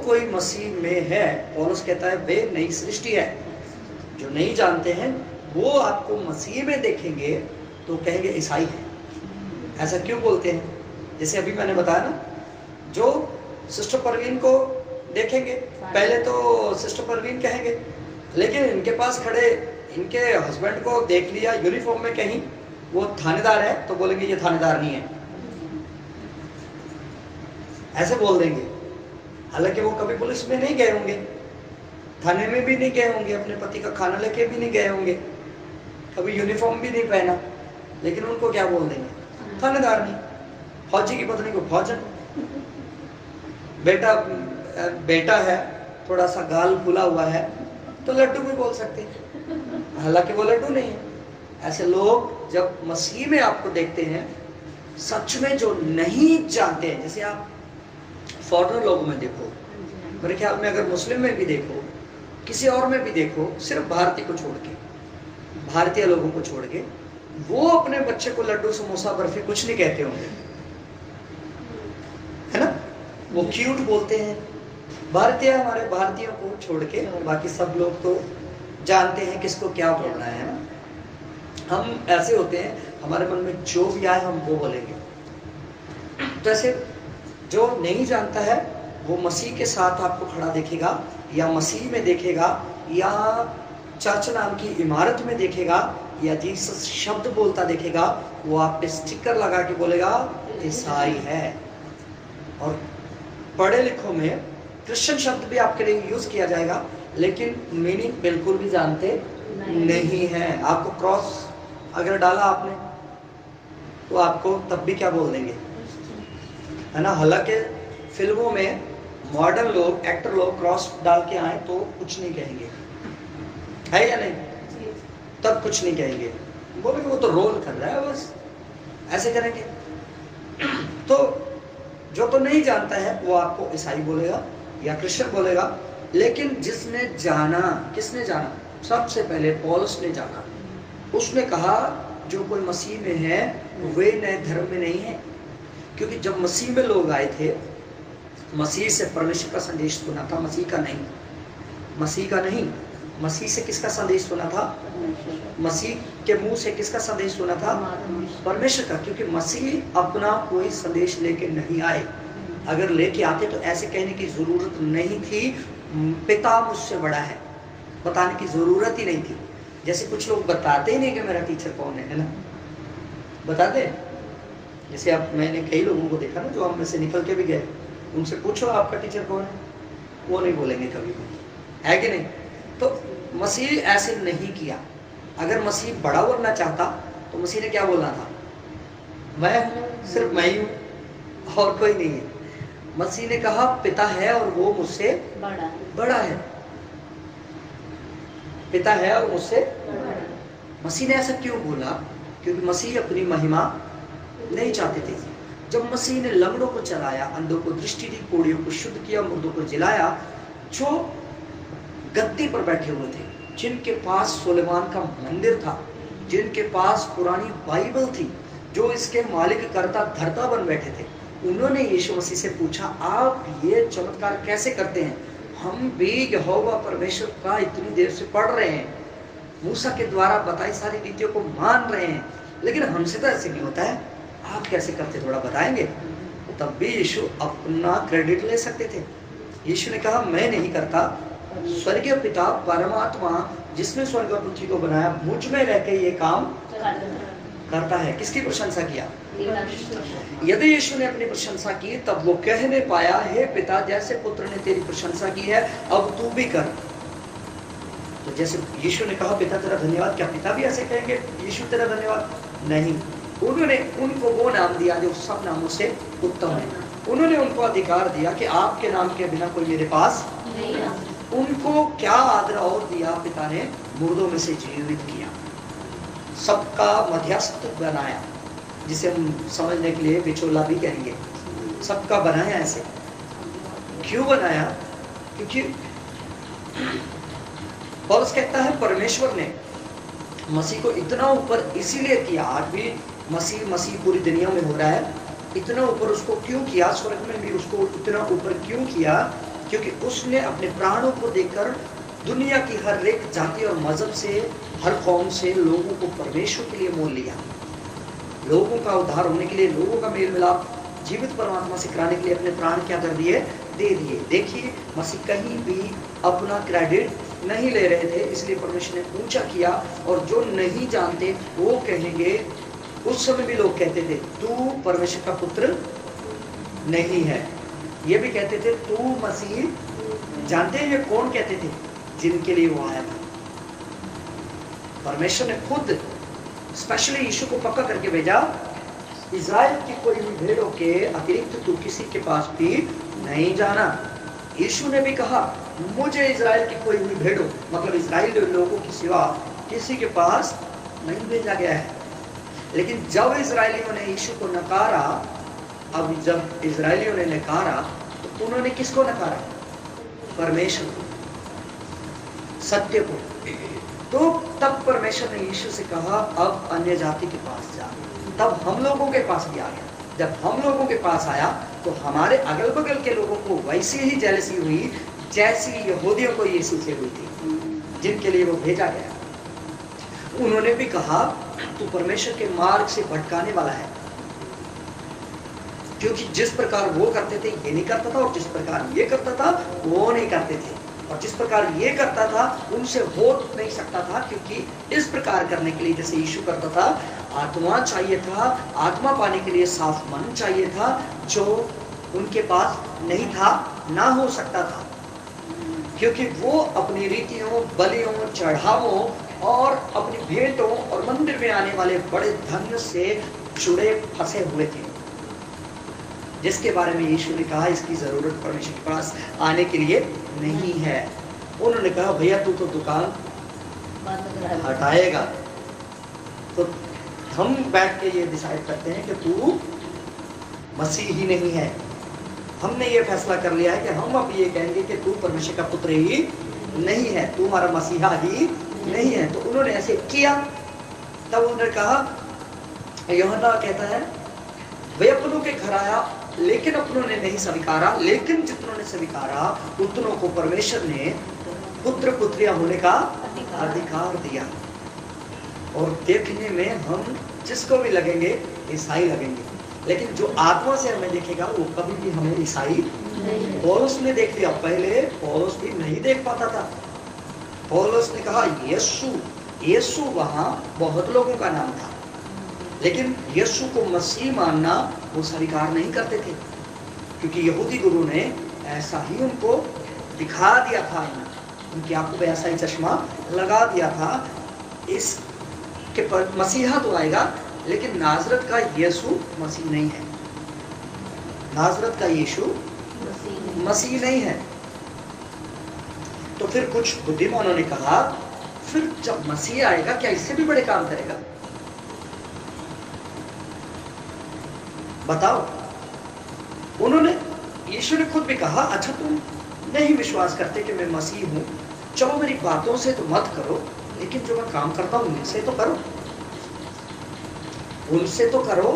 कोई मसीह में है, पौलुस कहता है वे नई सृष्टि है। जो नहीं जानते हैं वो आपको मसीह में देखेंगे तो कहेंगे ईसाई है। ऐसा क्यों बोलते हैं? जैसे अभी मैंने बताया ना, जो सिस्टर परवीन को देखेंगे पहले तो सिस्टर परवीन कहेंगे, लेकिन इनके पास खड़े इनके हस्बैंड को देख लिया यूनिफॉर्म में, कहीं वो थानेदार है तो बोलेंगे ये थानेदार नहीं है, ऐसे बोल देंगे। हालांकि वो कभी पुलिस में नहीं गए होंगे, थाने में भी नहीं गए होंगे, अपने पति का खाना लेके भी नहीं गए होंगे, कभी यूनिफॉर्म भी नहीं पहना, लेकिन उनको क्या बोल देंगे? थानेदार नहीं। फौजी की पत्नी को फौजन, बेटा है थोड़ा सा गाल फूला हुआ है तो लड्डू भी बोल सकते हैं, हालांकि वो लड्डू नहीं है। ऐसे लोग जब मसीह में आपको देखते हैं, सच में जो नहीं जानते हैं, जैसे आप फॉरेनर लोगों में देखो, मेरे ख्याल में अगर मुस्लिम में भी देखो, किसी और में भी देखो, सिर्फ भारतीय को छोड़ के, भारतीय लोगों को छोड़ के, वो अपने बच्चे को लड्डू समोसा बर्फी कुछ नहीं कहते होंगे, है ना? वो क्यूट बोलते हैं। भारतीय, हमारे भारतीयों को छोड़ के बाकी सब लोग तो जानते हैं किसको क्या बोलना है ना? हम ऐसे होते हैं, हमारे मन में जो भी आए हम वो बोलेंगे। तो ऐसे जो नहीं जानता है वो मसीह के साथ आपको खड़ा देखेगा, या मसीह में देखेगा, या चर्च नाम की इमारत में देखेगा, या जीसस शब्द बोलता देखेगा, वो आप पे स्टिकर लगा के बोलेगा ईसाई है। और पढ़े लिखों में क्रिश्चियन शब्द भी आपके लिए यूज किया जाएगा, लेकिन मीनिंग बिल्कुल भी जानते नहीं है। आपको क्रॉस अगर डाला आपने तो आपको तब भी क्या बोल देंगे, है ना? हालांकि फिल्मों में मॉडर्न लोग, एक्टर लोग क्रॉस डाल के आए तो कुछ नहीं कहेंगे, है या नहीं? तब कुछ नहीं कहेंगे, बोलेंगे वो तो रोल कर रहा है, बस ऐसे करेंगे। तो जो तो नहीं जानता है वो आपको ईसाई बोलेगा या क्रिश्चियन बोलेगा। लेकिन जिसने जाना, किसने जाना? सबसे पहले पौलुस ने जाना। उसने कहा जो कोई मसीह में है वे नए धर्म में नहीं है। क्योंकि जब मसीह में लोग आए थे, मसीह से परमेश्वर का संदेश सुना था, मसीह का नहीं। मसीह से किसका संदेश सुना था? मसीह के मुंह से किसका संदेश सुना था? परमेश्वर का। क्योंकि मसीह अपना कोई संदेश लेके नहीं आए। अगर लेके आते तो ऐसे कहने की जरूरत नहीं थी, पिता मुझसे बड़ा है, बताने की जरूरत ही नहीं थी। जैसे कुछ लोग बताते ही नहीं कि मेरा टीचर कौन है ना? बताते? जैसे अब मैंने कई लोगों को देखा ना जो हम में से निकल के भी गए, उनसे पूछो आपका टीचर कौन है, वो नहीं बोलेंगे कभी भी, है कि नहीं? तो मसीह ऐसे नहीं किया। अगर मसीह बड़ा बनना चाहता तो मसीह ने क्या बोलना था? मैं हूं, सिर्फ मैं ही हूं और कोई नहीं है। मसीह ने कहा पिता है और वो मुझसे बड़ा है। पिता है और मुझसे मसीह ने ऐसा क्यों बोला? क्योंकि मसीह अपनी महिमा नहीं चाहते थे। जब मसीह ने लंगड़ों को चलाया, अंधों को दृष्टि दी, कोढ़ियों को शुद्ध किया, मुर्दों को जिलाया, जो गद्दी पर बैठे हुए थे, जिनके पास सुलेमान का मंदिर था, जिनके पास पुरानी बाइबल थी, जो इसके मालिक करता धरता बन बैठे थे, उन्होंने यीशु मसीह से पूछा आप ये चमत्कार कैसे करते हैं? हम भी यहोवा परमेश्वर का इतनी देर से पढ़ रहे हैं, मूसा के द्वारा बताई सारी नीतियों को मान रहे हैं, लेकिन हमसे तो ऐसे नहीं होता है, आप कैसे करते, थोड़ा बताएंगे? तब भी यीशु अपना क्रेडिट ले सकते थे। यीशु ने कहा मैं नहीं करता, स्वर्गीय पिता परमात्मा जिसने स्वर्ग और पृथ्वी को बनाया मुझ में रह के ये काम करता है। किसकी प्रशंसा किया? यदि यीशु ने अपनी प्रशंसा की तब वो कहने पाया हे पिता जैसे पुत्र ने तेरी प्रशंसा की है अब तू भी कर। तो जैसे यीशु ने कहा पिता तेरा धन्यवाद, क्या पिता भी ऐसे कहेंगे यीशु तेरा धन्यवाद? नहीं। उन्होंने उनको वो नाम दिया जो सब नामों से उत्तम है। उन्होंने उनको अधिकार दिया कि आपके नाम के बिना कोई मेरे पास नहीं। उनको क्या आदर और दिया पिता ने? मुर्दों में से जीवित किया, सबका मध्यस्थ बनाया, जिसे हम समझने के लिए बिचौला भी कहेंगे। सबका बनाया। ऐसे क्यों बनाया? क्योंकि पौलुस कहता है परमेश्वर ने मसीह को इतना ऊपर इसीलिए किया, आज भी मसीह पूरी दुनिया में हो रहा है, इतना ऊपर उसको क्यों किया, स्वर्ग में भी उसको इतना ऊपर क्यों किया? क्योंकि उसने अपने प्राणों को देकर दुनिया की हर एक जाति और मजहब से, हर कौम से लोगों को परमेश्वर के लिए मोल लिया। लोगों का उद्धार होने के लिए, लोगों का मेल मिलाप जीवित परमात्मा से कराने के लिए अपने प्राण क्या कर दिए, दे दिए। देखिए मसीह कहीं भी अपना क्रेडिट नहीं ले रहे थे, इसलिए परमेश्वर ने ऊंचा किया। और जो नहीं जानते वो कहेंगे, उस समय भी लोग कहते थे तू परमेश्वर का पुत्र नहीं है। ये भी कहते थे तू मसीह। जानते हैं ये कौन कहते थे? जिनके लिए वो आया था। परमेश्वर ने खुद स्पेशली यीशु को पक्का करके भेजा, इज़राइल की कोई भी भेड़ों के अतिरिक्त तू किसी के पास भी नहीं जाना। यीशु ने भी कहा मुझे इज़राइल की कोई भी भेड़ों, मतलब इज़राइल लोगों की सिवा किसी के पास नहीं भेजा गया है। लेकिन जब इज़राइलियों ने यीशु को नकारा, अब जब इज़राइलियों ने नकारा तो उन्होंने किसको नकारा? परमेश्वर को, सत्य को। तो तब परमेश्वर ने यीशु से कहा अब अन्य जाति के पास जा। तब हम लोगों के पास भी आ गया। जब हम लोगों के पास आया तो हमारे अगल बगल के लोगों को वैसी ही जेलसी हुई जैसी यहूदियों को यीशु से हुई थी, जिनके लिए वो भेजा गया। उन्होंने भी कहा तू परमेश्वर के मार्ग से भटकाने वाला है, क्योंकि जिस प्रकार वो करते थे ये नहीं करता था, और जिस प्रकार ये करता था वो नहीं करते थे, और जिस प्रकार ये करता था उनसे हो नहीं सकता था, क्योंकि इस प्रकार करने के लिए जैसे यीशु करता था आत्मा चाहिए था। आत्मा पाने के लिए साफ मन चाहिए था, जो उनके पास नहीं था, ना हो सकता था, क्योंकि वो अपनी रीतियों, बलियों, चढ़ावों और अपनी भेंटों और मंदिर में आने वाले बड़े धन से जुड़े फंसे हुए थे, जिसके बारे में यीशु ने कहा इसकी जरूरत परमेश्वर के पास आने के लिए नहीं है। उन्होंने कहा भैया तू तो दुकान हटाएगा, तो हम बैठ के ये डिसाइड करते हैं कि तू मसीह ही नहीं है। हमने ये फैसला कर लिया है कि हम अब ये कहेंगे कि तू परमेश्वर का पुत्र ही नहीं है, तू हमारा मसीहा ही नहीं है। तो उन्होंने ऐसे किया। तब उन्होंने कहा, यूहन्ना कहता है वे अपनों के घर आया लेकिन अपनों ने नहीं स्वीकारा, लेकिन जितनों ने स्वीकारा उतनों को परमेश्वर ने पुत्र पुत्रियां होने का अधिकार दिया। और देखने में हम जिसको भी लगेंगे ईसाई लगेंगे, लेकिन जो आत्मा से हमें देखेगा वो कभी भी हमें ईसाई नहीं। पौलुस ने देख लिया, पहले पौलुस भी नहीं देख पाता था। पौलुस ने कहा यीशु, यीशु वहां बहुत लोगों का नाम था, लेकिन यीशु को मसीह मानना वो स्वीकार नहीं करते थे, क्योंकि यहूदी गुरु ने ऐसा ही उनको दिखा दिया था, उनकी आंखों पे ऐसा ही चश्मा लगा दिया था। इस के पर मसीहा तो आएगा, लेकिन नाजरत का यीशु मसीह नहीं है, नाजरत का यीशु मसीह नहीं है। तो फिर कुछ बुद्धिमानों ने कहा फिर जब मसीह आएगा क्या इससे भी बड़े काम करेगा? बताओ। उन्होंने, यीशु ने खुद भी कहा अच्छा तुम नहीं विश्वास करते कि मैं मसीह हूं, चलो मेरी बातों से तो मत करो, लेकिन जो मैं काम करता हूं उनसे तो करो, उनसे तो करो।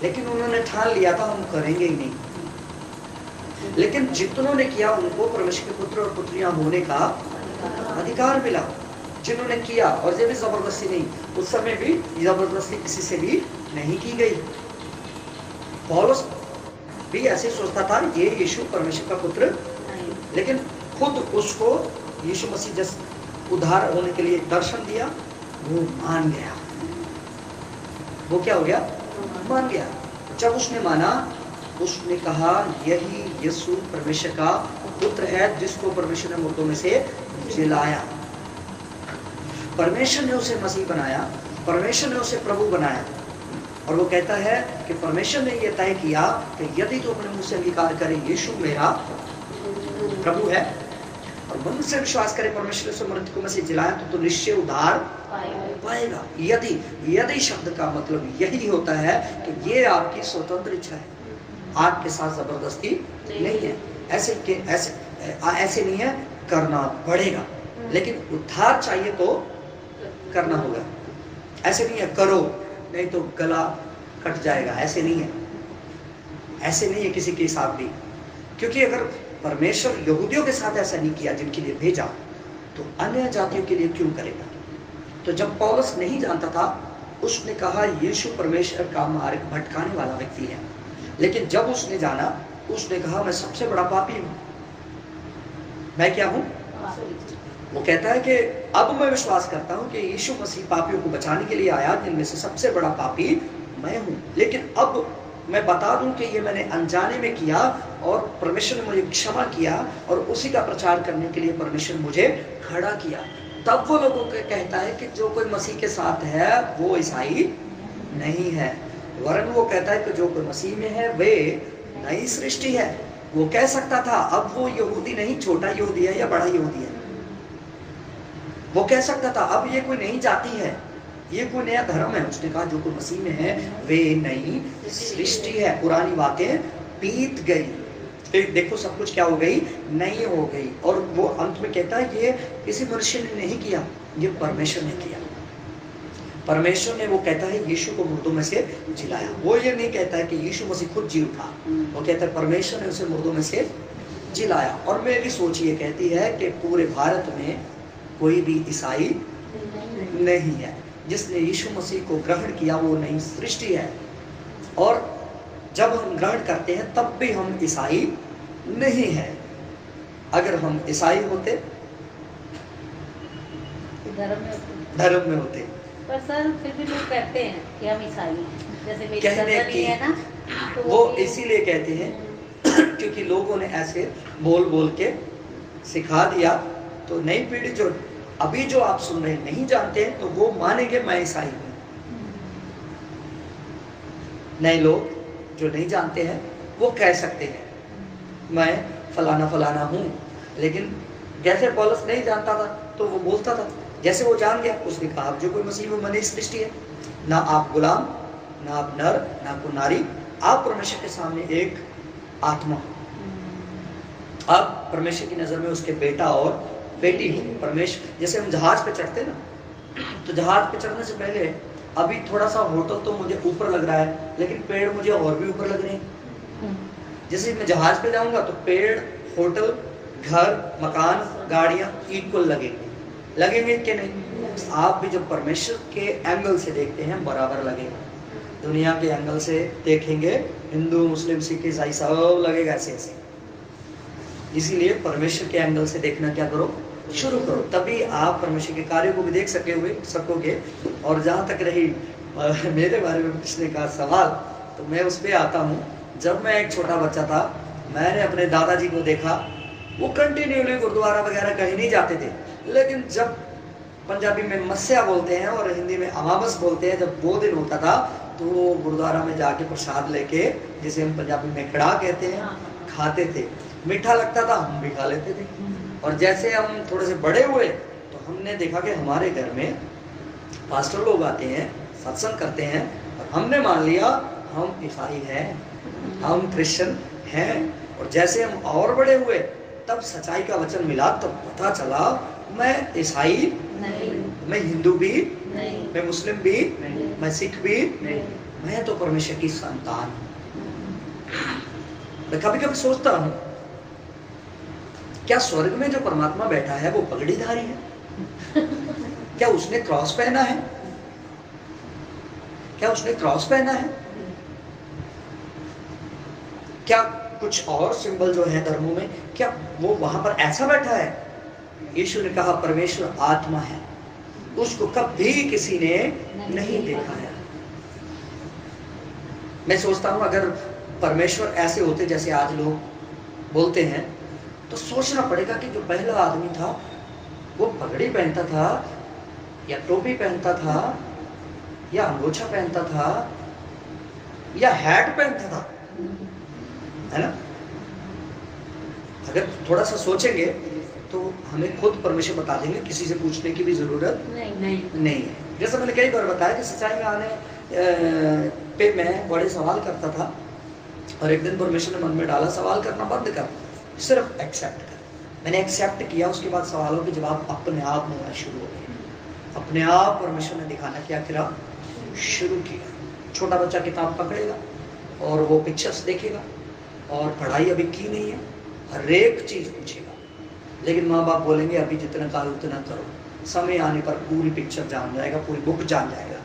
लेकिन उन्होंने ठान लिया था हम करेंगे ही नहीं। लेकिन जितनों ने किया उनको परमेश्वर के पुत्र और पुत्रियां होने का अधिकार मिला, जिन्होंने किया। और ये भी जबरदस्ती नहीं, उस समय भी जबरदस्ती किसी से भी नहीं की गई। पौलुस भी ऐसे सोचता था ये यीशु परमेश्वर का पुत्र, लेकिन खुद उसको यीशु मसीह जैसे उद्धार होने के लिए दर्शन दिया, वो मान गया। वो क्या हो गया? मान गया। जब उसने माना, उसने कहा यही यीशु परमेश्वर का पुत्र है जिसको परमेश्वर ने मुर्दों में से जिलाया। परमेश्वर ने उसे मसीह बनाया, परमेश्वर ने उसे प्रभु बनाया। और वो कहता है कि परमेश्वर ने यह तय किया कि यदि तो अपने मुंह से अंगीकार करे यीशु मेरा प्रभु है और मन से विश्वास करे परमेश्वर से मृत्यु में से जिलाया तो निश्चय उद्धार पाएगा। यदि शब्द का मतलब यही होता है कि ये आपकी स्वतंत्र इच्छा है, आपके साथ जबरदस्ती नहीं है। ऐसे नहीं है, करना पड़ेगा, लेकिन उद्धार चाहिए तो करना होगा। ऐसे नहीं है करो नहीं तो गला कट जाएगा, ऐसे नहीं है, ऐसे नहीं है किसी के हिसाब भी। क्योंकि अगर परमेश्वर यहूदियों के साथ ऐसा नहीं किया जिनके लिए भेजा, तो अन्य जातियों के लिए क्यों करेगा? तो जब पौलुस नहीं जानता था, उसने कहा यीशु परमेश्वर का मार्ग भटकाने वाला व्यक्ति है। लेकिन जब उसने जाना, उसने कहा मैं सबसे बड़ा पापी हूं। मैं क्या हूं? वो कहता है कि अब मैं विश्वास करता हूं कि यीशु मसीह पापियों को बचाने के लिए आया, जिनमें से सबसे बड़ा पापी मैं हूं। लेकिन अब मैं बता दूं कि ये मैंने अनजाने में किया और परमेश्वर ने मुझे क्षमा किया और उसी का प्रचार करने के लिए परमेश्वर मुझे खड़ा किया। तब वो लोगों को कहता है कि जो कोई मसीह के साथ है वो ईसाई नहीं है, वरन वो कहता है कि जो कोई मसीह में है वे नई सृष्टि है। वो कह सकता था अब वो यहूदी नहीं, छोटा यहूदी है या बड़ा यहूदी है। वो कह सकता था अब ये कोई नई जाति है, ये कोई नया धर्म है। उसने कहा जो कोई मसीह में है वे नई सृष्टि है, पुरानी बातें बीत गई, देखो सब कुछ क्या हो गई, नई हो गई। और वो अंत में कहता है ये किसी मनुष्य ने नहीं किया, ये परमेश्वर ने किया। परमेश्वर ने, वो कहता है यीशु को मुर्दों में से जिलाया। वो ये नहीं कहता है कि यीशु मसीह खुद जी उठा, वो कहता है परमेश्वर ने उसे मुर्दों में से जिलाया। और मेरी सोच ये कहती है कि पूरे भारत में कोई भी ईसाई नहीं है जिसने यीशु मसीह को ग्रहण किया, वो नई सृष्टि है। और जब हम ग्रहण करते हैं तब भी हम ईसाई नहीं है। अगर हम ईसाई होते धर्म में होते। पर सर फिर भी लोग कहते हैं कि हम ईसाई हैं, जैसे मेरी कहने की है ना, तो वो इसीलिए कहते हैं क्योंकि लोगों ने ऐसे बोल बोल के सिखा दिया। तो नई पीढ़ी जो अभी जो आप सुन रहे नहीं जानते हैं, तो वो मानेंगे मैं ईसाई हूं। नए लोग जो नहीं जानते हैं वो कह सकते हैं मैं फलाना फलाना हूं। लेकिन जैसे पौलुस नहीं जानता था तो वो बोलता था, जैसे वो जान गया उसने कहा जो कोई मसीह में नई सृष्टि है, ना आप गुलाम, ना आप नर, ना कोई नारी, आप परमेश्वर के सामने एक आत्मा हो। आप परमेश्वर की नजर में उसके बेटा और बेटी हो। परमेश्वर, जैसे हम जहाज पे चढ़ते ना, तो जहाज पे चढ़ने से पहले अभी थोड़ा सा होटल तो मुझे ऊपर लग रहा है, लेकिन पेड़ मुझे और भी ऊपर लग रहे हैं। जैसे मैं जहाज पे जाऊंगा तो पेड़, होटल, घर, मकान, गाड़ियां इक्वल लगेंगे कि नहीं? आप भी जब परमेश्वर के एंगल से देखते हैं बराबर लगेगा। दुनिया के एंगल से देखेंगे, हिंदू, मुस्लिम, सिख, ईसाई सब लगेगा ऐसे ऐसे। इसीलिए परमेश्वर के एंगल से देखना क्या करो, शुरू करो, तभी आप परमेश्वर के कार्य को भी देख सकोगे। और जहाँ तक रही मेरे बारे में पूछने का सवाल, तो मैं उस पर आता हूँ। जब मैं एक छोटा बच्चा था, मैंने अपने दादाजी को देखा, वो कंटिन्यूली गुरुद्वारा वगैरह कहीं नहीं जाते थे। लेकिन जब पंजाबी में मस्या बोलते हैं और हिंदी में अमावस बोलते हैं, जब वो दिन होता था तो वो गुरुद्वारा में जाके प्रसाद लेके, जिसे हम पंजाबी में कड़ा कहते हैं, खाते थे। मीठा लगता था, हम भी खा लेते थे। और जैसे हम थोड़े से बड़े हुए तो हमने देखा कि हमारे घर में पास्टर लोग आते हैं, सत्संग करते हैं, और हमने मान लिया हम ईसाई हैं, हम क्रिश्चियन हैं। और जैसे हम और बड़े हुए तब सच्चाई का वचन मिला, तब पता चला मैं ईसाई नहीं, मैं हिंदू भी नहीं, मैं मुस्लिम भी नहीं, मैं सिख भी नहीं, मैं तो परमेश्वर की संतान हूं। मैं कभी कभी सोचता हूं, क्या स्वर्ग में जो परमात्मा बैठा है वो पगड़ीधारी है? क्या उसने क्रॉस पहना है? क्या उसने क्रॉस पहना है? क्या कुछ और सिंबल जो है धर्मों में, क्या वो वहां पर ऐसा बैठा है? यीशु ने कहा परमेश्वर आत्मा है, उसको कभी किसी ने नहीं देखा है। मैं सोचता हूं अगर परमेश्वर ऐसे होते जैसे आज लोग बोलते हैं, तो सोचना पड़ेगा कि जो पहला आदमी था वो पगड़ी पहनता था या टोपी पहनता था या अंगोछा पहनता था या हैट पहनता था, है ना? अगर थोड़ा सा सोचेंगे तो हमें खुद परमेश्वर बता देंगे, किसी से पूछने की भी जरूरत नहीं है। जैसा मैंने कई बार बताया कि सच्चाई में आने पे मैं बड़े सवाल करता था, और एक दिन परमेश्वर ने मन में डाला सवाल करना बंद कर, सिर्फ एक्सेप्ट कर। मैंने एक्सेप्ट किया, उसके बाद सवालों के जवाब अपने आप मिलना शुरू हो गए। अपने आप परमेश्वर ने दिखाना क्या किया, शुरू किया। छोटा बच्चा किताब पकड़ेगा और वो पिक्चर्स देखेगा, और पढ़ाई अभी की नहीं है, हर एक चीज पूछेगा। लेकिन माँ बाप बोलेंगे अभी जितना करो उतना करो, समय आने पर पूरी पिक्चर जान जाएगा, पूरी बुक जान जाएगा।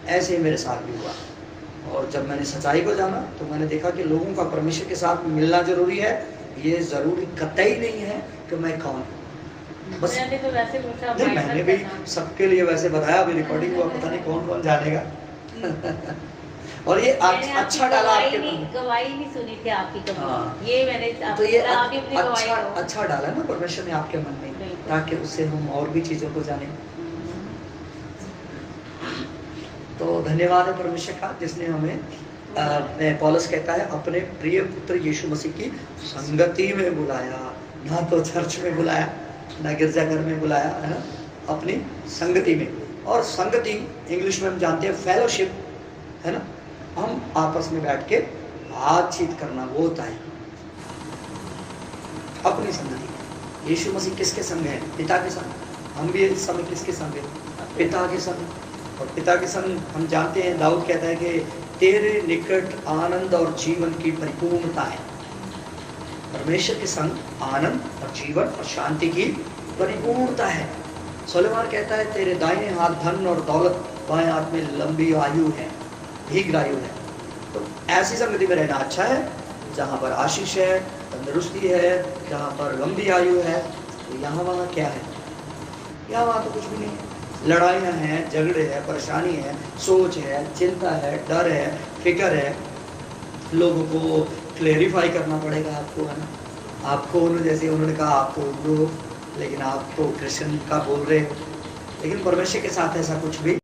ऐसे ही मेरे साथ भी हुआ। और जब मैंने सच्चाई को जाना तो मैंने देखा कि लोगों का परमेश्वर के साथ मिलना जरूरी है। ये जरूरी कतई नहीं है कि मैं कौन हूँ। बस मैंने तो वैसे पूछा, नहीं, मैंने भी सबके लिए वैसे बताया, अभी रिकॉर्डिंग हुआ, पता नहीं कौन कौन जानेगा। और ये अच्छा डाला आपके मन में। गवाही नहीं सुनी थी आपकी कभी। हाँ। ये मैंने तो ये आप अपनी गवाही दो। अच्छा डाला ना परमेश्वर ने आपके मन में, बिल्कुल। ताकि उससे हम और भी चीजों को जाने। तो धन्यवाद है परमेश्वर का जिसने हमें पौलुस कहता है अपने प्रिय पुत्र यीशु मसीह की संगति में बुलाया। ना तो चर्च में बुलाया, ना गिरजाघर में बुलाया, है ना, अपनी संगति में। और संगति इंग्लिश में हम जानते हैं फेलोशिप, है ना, हम आपस में बैठ के बातचीत करना, वो होता है अपनी संगति। यीशु मसीह किसके संग है? पिता के संग। हम भी इस समय किसके संग है? पिता के संग। और पिता के संग हम जानते हैं, दाऊद कहता है कि तेरे निकट आनंद और जीवन की परिपूर्णता है। परमेश्वर के संग आनंद और जीवन और शांति की परिपूर्णता है। सुलेमान कहता है तेरे दाहिने हाथ धन और दौलत, बाएं हाथ में लंबी आयु है, दीर्घायु है। तो ऐसी संगति में रहना अच्छा है जहाँ पर आशीष है, तंदुरुस्ती है, जहाँ पर लंबी आयु है। तो यहाँ वहाँ क्या है? यहाँ वहाँ तो कुछ भी नहीं है। लड़ाइयाँ हैं, झगड़े हैं, परेशानी है, सोच है, चिंता है, डर है, फिक्र है। लोगों को क्लेरिफाई करना पड़ेगा आपको, है ना। आपको जैसे उन्होंने कहा आप तो उर्दू, लेकिन आप तो क्रिश्चियन का बोल रहे हो। लेकिन परमेश्वर के साथ ऐसा कुछ भी